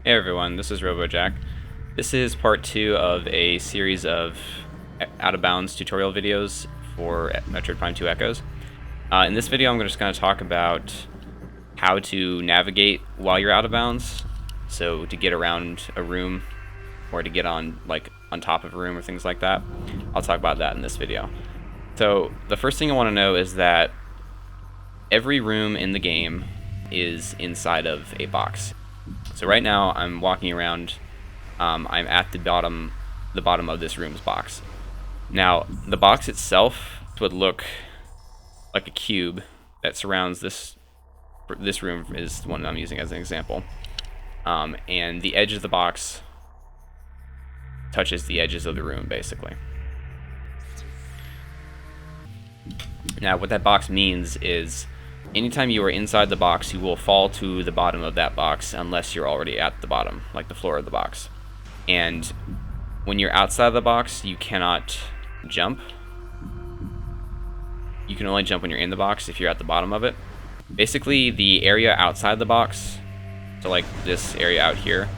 Hey everyone, this is RoboJack. This is part 2 of a series of out-of-bounds tutorial videos for Metroid Prime 2 Echoes. In this video I'm just going to talk about how to navigate while you're out of bounds, so to get around a room or to get on top of a room or things like that. I'll talk about that in this video. So the first thing I want to know is that every room in the game is inside of a box. So right now I'm walking around, I'm at the bottom of this room's box. Now the box itself would look like a cube that surrounds this room is the one I'm using as an example. And the edge of the box touches the edges of the room basically. Now what that box means is anytime you are inside the box, you will fall to the bottom of that box unless you're already at the bottom, like the floor of the box. And when you're outside of the box, you cannot jump. You can only jump when you're in the box if you're at the bottom of it. Basically, the area outside the box, so like this area out here,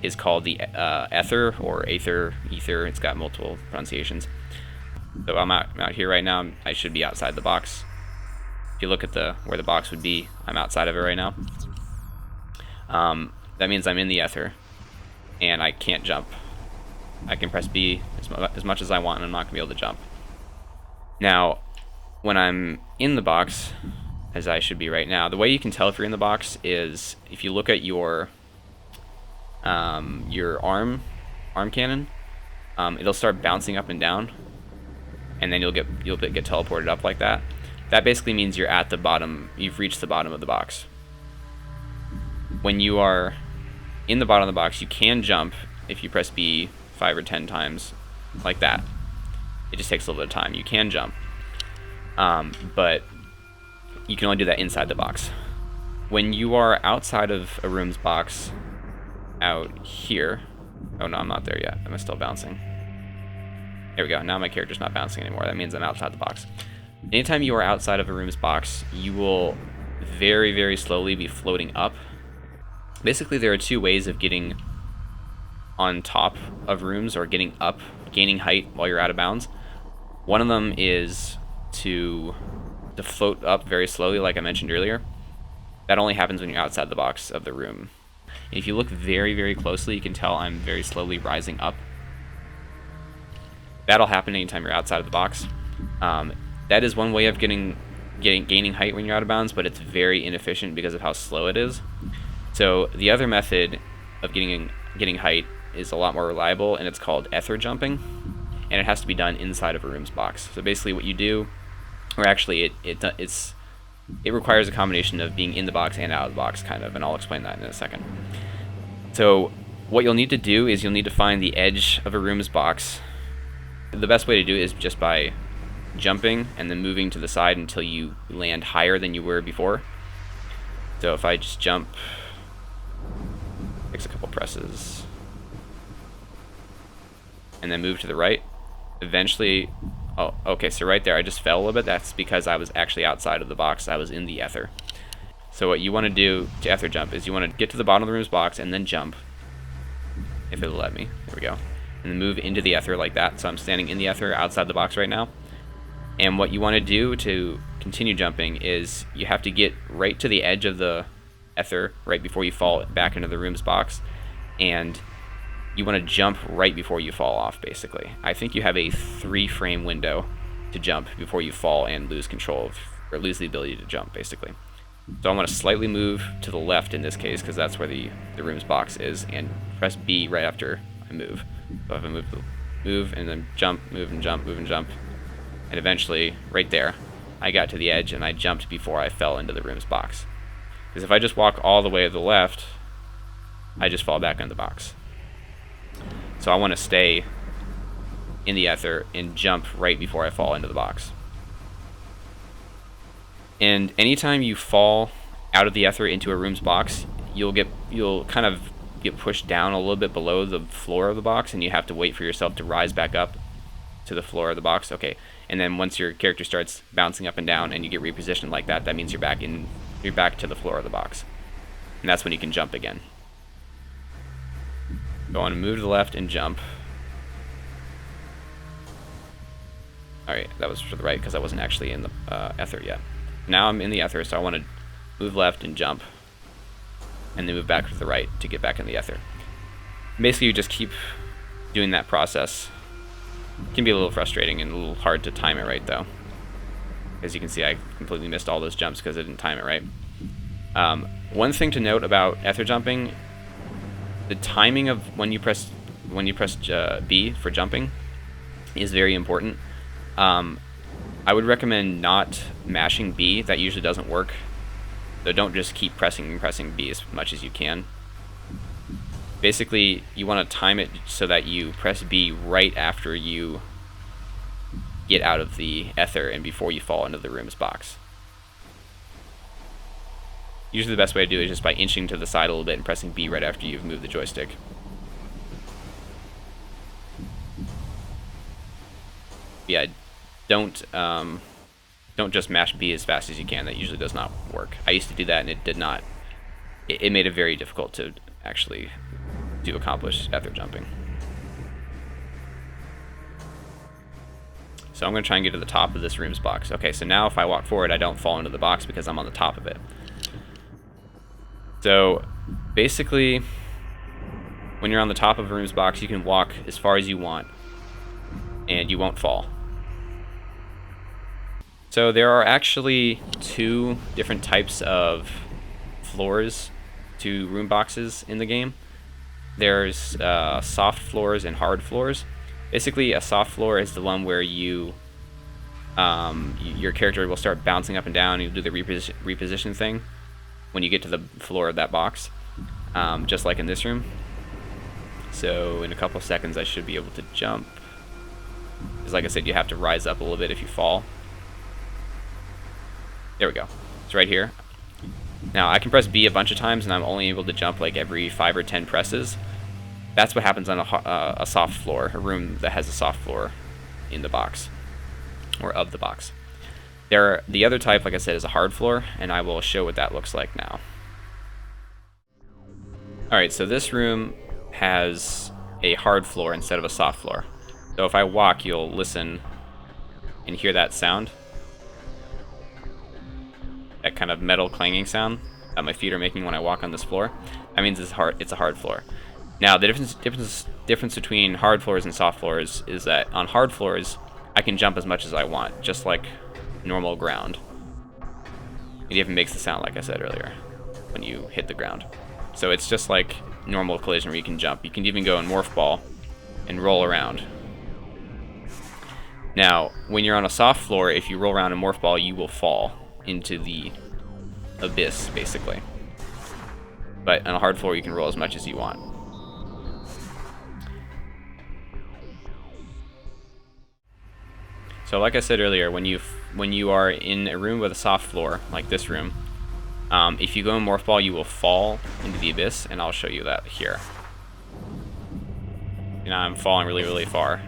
is called the ether or ether. It's got multiple pronunciations. So I'm out here right now. I should be outside the box. If you look at where the box would be, I'm outside of it right now. That means I'm in the ether, and I can't jump. I can press B as much as I want, and I'm not going to be able to jump. Now, when I'm in the box, as I should be right now, the way you can tell if you're in the box is if you look at your arm cannon, it'll start bouncing up and down, and then you'll get teleported up like that. That basically means you're at the bottom, you've reached the bottom of the box. When you are in the bottom of the box, you can jump if you press B 5 or 10 times, like that. It just takes a little bit of time. You can jump, but you can only do that inside the box. When you are outside of a room's box, out here, oh no, I'm not there yet. I'm still bouncing. There we go. Now my character's not bouncing anymore. That means I'm outside the box. Anytime you are outside of a room's box, you will very, very slowly be floating up. Basically, there are two ways of getting on top of rooms or getting up, gaining height while you're out of bounds. One of them is to float up very slowly, like I mentioned earlier. That only happens when you're outside the box of the room. If you look very, very closely, you can tell I'm very slowly rising up. That'll happen anytime you're outside of the box. That is one way of gaining height when you're out of bounds, but it's very inefficient because of how slow it is. So the other method of getting height is a lot more reliable, and it's called ether jumping, and it has to be done inside of a room's box. So basically, what you do, or actually, it requires a combination of being in the box and out of the box, kind of, and I'll explain that in a second. So what you'll need to do is you'll need to find the edge of a room's box. The best way to do it is just by jumping and then moving to the side until you land higher than you were before. So if I just jump, takes a couple presses, and then move to the right, eventually, oh, okay, so right there I just fell a little bit. That's because I was actually outside of the box. I was in the ether. So what you want to do to ether jump is you want to get to the bottom of the room's box and then jump, if it'll let me. There we go. And then move into the ether like that. So I'm standing in the ether outside the box right now. And what you want to do to continue jumping is you have to get right to the edge of the ether right before you fall back into the room's box, and you want to jump right before you fall off, basically. I think you have a 3-frame window to jump before you fall and lose control or lose the ability to jump, basically. So I want to slightly move to the left in this case because that's where the room's box is, and press B right after I move. So if I move and then jump, move and jump, move and jump, and eventually, right there, I got to the edge and I jumped before I fell into the room's box. Because if I just walk all the way to the left, I just fall back into the box. So I want to stay in the ether and jump right before I fall into the box. And anytime you fall out of the ether into a room's box, you'll kind of get pushed down a little bit below the floor of the box, and you have to wait for yourself to rise back up to the floor of the box. Okay, and then once your character starts bouncing up and down and you get repositioned like that, that means you're back to the floor of the box, and that's when you can jump again. So I want to move to the left and jump. Alright, that was for the right because I wasn't actually in the ether yet. Now I'm in the ether, so I want to move left and jump. And then move back to the right to get back in the ether. Basically, you just keep doing that process. It can be a little frustrating and a little hard to time it right, though. As you can see, I completely missed all those jumps because I didn't time it right. One thing to note about ether jumping, the timing of when you press B for jumping is very important. I would recommend not mashing B. That usually doesn't work. So don't just keep pressing B as much as you can. Basically, you want to time it so that you press B right after you get out of the ether and before you fall into the room's box. Usually the best way to do it is just by inching to the side a little bit and pressing B right after you've moved the joystick. Yeah, don't just mash B as fast as you can. That usually does not work. I used to do that and it did not. It made it very difficult to actually accomplish ether jumping. So I'm going to try and get to the top of this room's box. Okay, so now if I walk forward, I don't fall into the box because I'm on the top of it. So basically, when you're on the top of a room's box, you can walk as far as you want and you won't fall. So there are actually two different types of floors to room boxes in the game. There's soft floors and hard floors. Basically, a soft floor is the one where your character will start bouncing up and down. You'll do the reposition thing when you get to the floor of that box, just like in this room. So in a couple seconds, I should be able to jump. Because like I said, you have to rise up a little bit if you fall. There we go. It's right here. Now, I can press B a bunch of times, and I'm only able to jump like every 5 or 10 presses. That's what happens on a soft floor, a room that has a soft floor in the box, or of the box. The other type, like I said, is a hard floor, and I will show what that looks like now. Alright, so this room has a hard floor instead of a soft floor. So if I walk, you'll listen and hear that sound. That kind of metal clanging sound that my feet are making when I walk on this floor. That means it's a hard floor. Now, the difference between hard floors and soft floors is that on hard floors, I can jump as much as I want, just like normal ground. It even makes the sound like I said earlier when you hit the ground. So it's just like normal collision where you can jump. You can even go in morph ball and roll around. Now, when you're on a soft floor, if you roll around in morph ball, you will fall into the abyss, basically. But on a hard floor, you can roll as much as you want. So like I said earlier, when you are in a room with a soft floor, like this room, if you go in morph ball, you will fall into the abyss, and I'll show you that here. You know, I'm falling really, really far.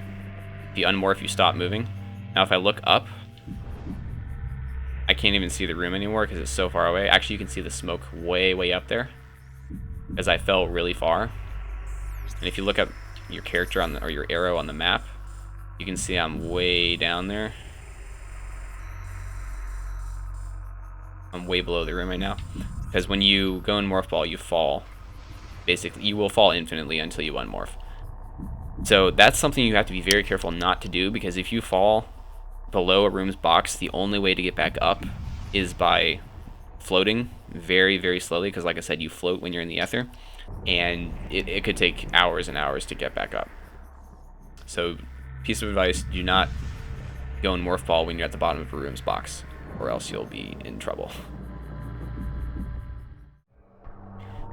If you unmorph, you stop moving. Now if I look up, I can't even see the room anymore because it's so far away. Actually, you can see the smoke way, way up there, as I fell really far. And if you look up your character or your arrow on the map, you can see I'm way down there. I'm way below the room right now. Because when you go in morph ball, you fall. Basically, you will fall infinitely until you unmorph. So that's something you have to be very careful not to do, because if you fall below a room's box, the only way to get back up is by floating very, very slowly, because like I said, you float when you're in the ether, and it could take hours and hours to get back up. So, piece of advice, do not go in morph ball when you're at the bottom of a room's box, or else you'll be in trouble.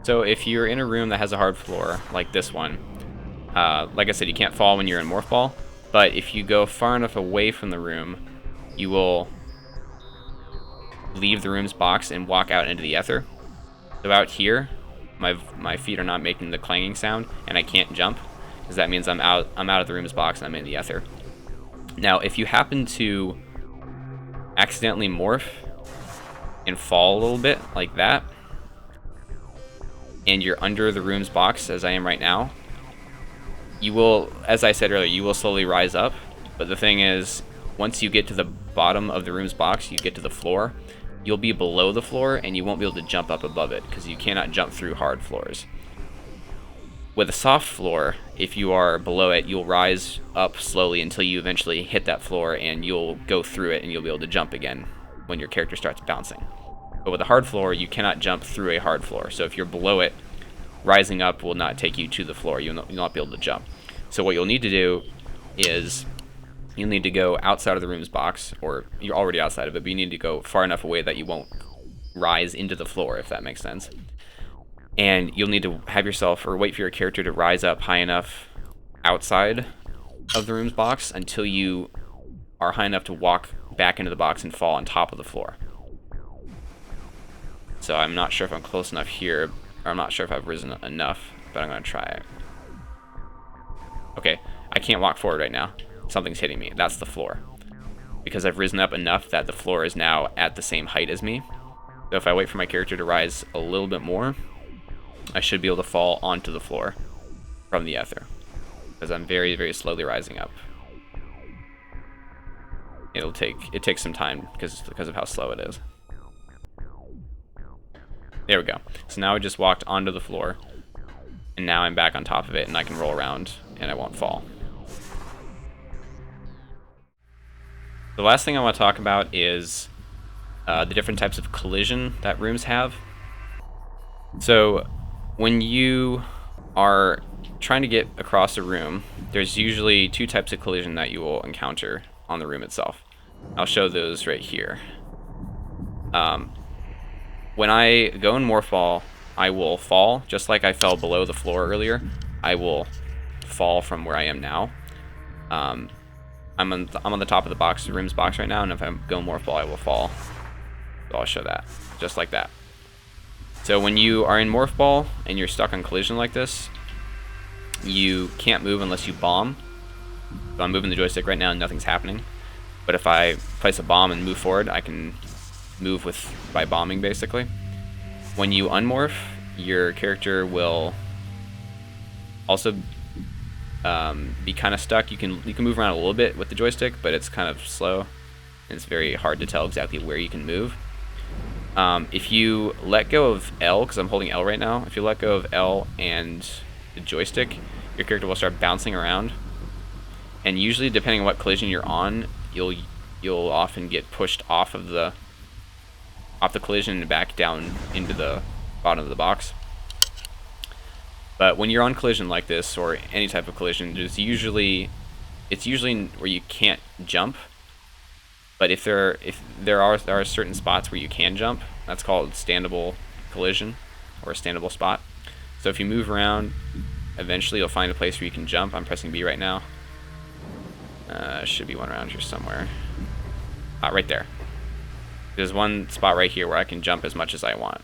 So if you're in a room that has a hard floor, like this one, like I said, you can't fall when you're in morph ball, but if you go far enough away from the room, you will leave the room's box and walk out into the ether. So out here, my feet are not making the clanging sound, and I can't jump, because that means I'm out of the room's box and I'm in the ether. Now, if you happen to accidentally morph and fall a little bit like that, and you're under the room's box, as I am right now, you will, as I said earlier, you will slowly rise up. But the thing is, once you get to the bottom of the room's box, you get to the floor, you'll be below the floor and you won't be able to jump up above it because you cannot jump through hard floors. With a soft floor, if you are below it, you'll rise up slowly until you eventually hit that floor and you'll go through it and you'll be able to jump again when your character starts bouncing. But with a hard floor, you cannot jump through a hard floor. So if you're below it, rising up will not take you to the floor. You'll not be able to jump. So what you'll need to do is you'll need to go outside of the room's box, or you're already outside of it, but you need to go far enough away that you won't rise into the floor, if that makes sense. And you'll need to have yourself, or wait for your character to rise up high enough outside of the room's box until you are high enough to walk back into the box and fall on top of the floor. So I'm not sure if I'm close enough here, or I'm not sure if I've risen enough, but I'm going to try it. Okay, I can't walk forward right now. Something's hitting me. That's the floor. Because I've risen up enough that the floor is now at the same height as me. So if I wait for my character to rise a little bit more, I should be able to fall onto the floor from the ether. Because I'm very, very slowly rising up. It takes some time because of how slow it is. There we go. So now I just walked onto the floor, and now I'm back on top of it, and I can roll around, and I won't fall. The last thing I want to talk about is the different types of collision that rooms have. So when you are trying to get across a room, there's usually two types of collision that you will encounter on the room itself. I'll show those right here. When I go in Morph Ball, I will fall, just like I fell below the floor earlier. I will fall from where I am now. I'm on the top of the box, the room's box right now, and if I go Morph Ball, I will fall. So I'll show that, just like that. So when you are in Morph Ball and you're stuck on collision like this, you can't move unless you bomb. So I'm moving the joystick right now and nothing's happening. But if I place a bomb and move forward, I can move by bombing, basically. When you unmorph, your character will also be kind of stuck. You can move around a little bit with the joystick, but it's kind of slow, and it's very hard to tell exactly where you can move. If you let go of L, because I'm holding L right now, if you let go of L and the joystick, your character will start bouncing around. And usually, depending on what collision you're on, you'll often get pushed off the collision and back down into the bottom of the box. But when you're on collision like this, or any type of collision, it's usually where you can't jump. But if there are certain spots where you can jump, that's called Standable Collision, or a standable spot. So if you move around, eventually you'll find a place where you can jump. I'm pressing B right now. Should be one around here somewhere. Right there. There's one spot right here where I can jump as much as I want.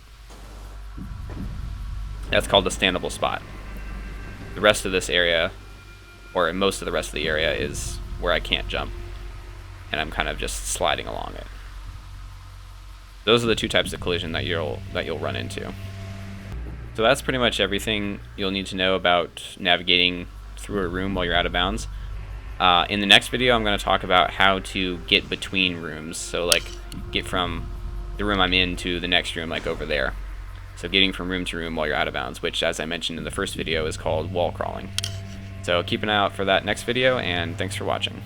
That's called the standable spot. The rest of this area, or most of the rest of the area, is where I can't jump, and I'm kind of just sliding along it. Those are the two types of collision that you'll run into. So that's pretty much everything you'll need to know about navigating through a room while you're out of bounds. In the next video, I'm going to talk about how to get between rooms. So like get from the room I'm in to the next room, like over there. So getting from room to room while you're out of bounds, which, as I mentioned in the first video, is called wall crawling. So keep an eye out for that next video, and thanks for watching.